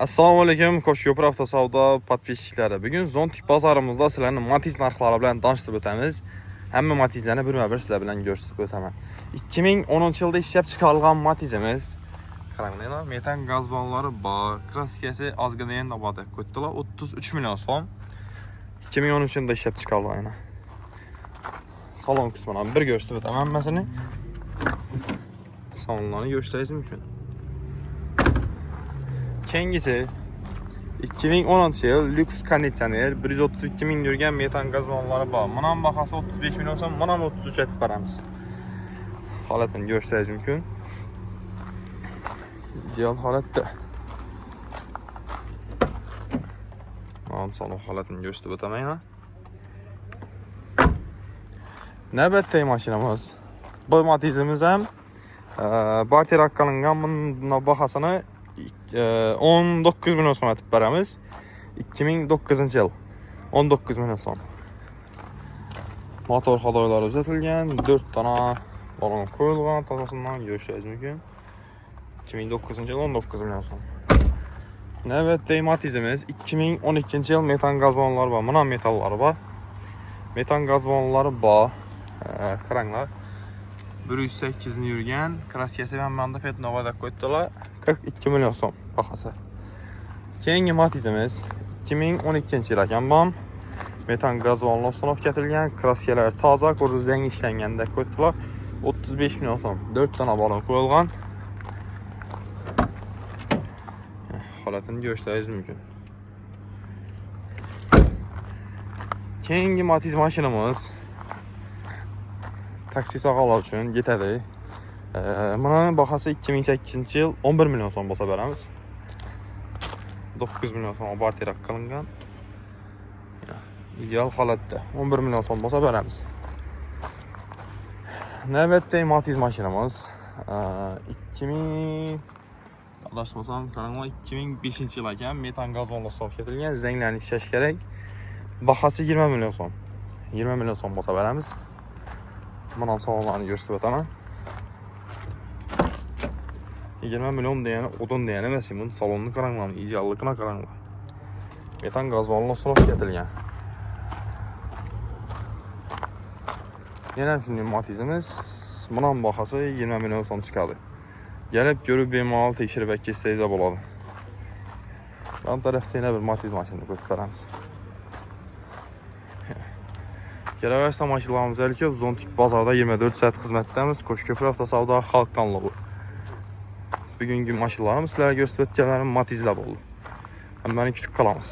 Assalomu alaykum, Qo'shko'pir avtosavdo podpischiklari. Bugun Zontik bozorimizda sizlarni Matiz narxlari bilan tanishtirib o'tamiz. Hamma Matizlarni birma-bir sizlar bilan ko'rsatib o'taman. 2010-yilda ishlab chiqarilgan Matizimiz. Qaranglar, metan gaz ballonlari bor. Kraskasi ozgina endi obada ko'tdilar 33 million so'm. 2013-yilda ishlab chiqarilgan. Salon qismidan bir ko'rsatib o'taman hammasini. Salonlarni ko'rsatish mumkin. Kengisi 2016 yıl lüks konditsioner 132 ming yurgan metan gaz ballonlari bor. Bunun bahası 35 million so'm, bunun 33 etib beramiz. Holatini ko'rsatish mumkin. Ideal holatda. Mana salon holatini ko'rsatib o'taman. Navbatdagi mashinamiz. Bu Matizimiz ham barterak qilingan, bunun bahasini 19 million so'm etib beramiz. 2009 yil 19 million so'm. Motor xadoylari uzatilgan, 4 dona balon qo'yilgan, tozasidan ko'rishingiz mumkin. 2009 yil 19 million so'm. Navbatdagi Matizimiz 2012 yil metan gaz ballonlari bor. Mana metallari bor. Metan gaz ballonlari bor. Qaranglar. 108 ni yurgan, kraskasi bilan manda petnovada qo'ydilar. 42 million so'm bahasi. Keyingi Matizimiz 2012 yil ekan bu. Metan gaz ballon uстановка etilgan, kraskalar toza, ko'rsiz yangi ishlanganda qo'ydilar. 35 million so'm. 4 dona balon qo'yilgan. Holatini ko'rsatish mumkin. Keyingi Matiz mashinamiz taksi saqlash uchun yetadi. Bunun bahası 2008 yil 11 million so'm bo'lsa beramiz. 9 million so'm barterak qilingan. Ideal holatda 11 million so'm bo'lsa beramiz. Navbatdagi Matiz mashinamiz 2005 yil ekan, metan gaz ballon sotib ketilgan, zanglarni ishlash kerak. Bahasi 20 million so'm. 20 million so'm bo'lsa beramiz. Mana salonlarni ko'rsatib o'taman. 20 million degani odun degani emas, bunun salonni qaranglar, ideallikni qaranglar. Metan gaz ballon sotib ketilgan. Yana shunday Matizimiz, bunun bahası 20 million so'm chiqadi. Gelib ko'rib bemalol tekshirib ketsangiz bo'ladi. Bu tarafda yana bir Matiz mashinani ko'rib beramiz. Kelaversa mashinalarimiz ko'p. Zontik bozorda 24 soat xizmatdamiz. Qo'shko'pir avtosavdo xalq tanlovi. Bugungi mashinalarimiz sizlarga ko'rsatib o'tganlarim Matizlar bo'ldi. Hammani kutib qolamiz.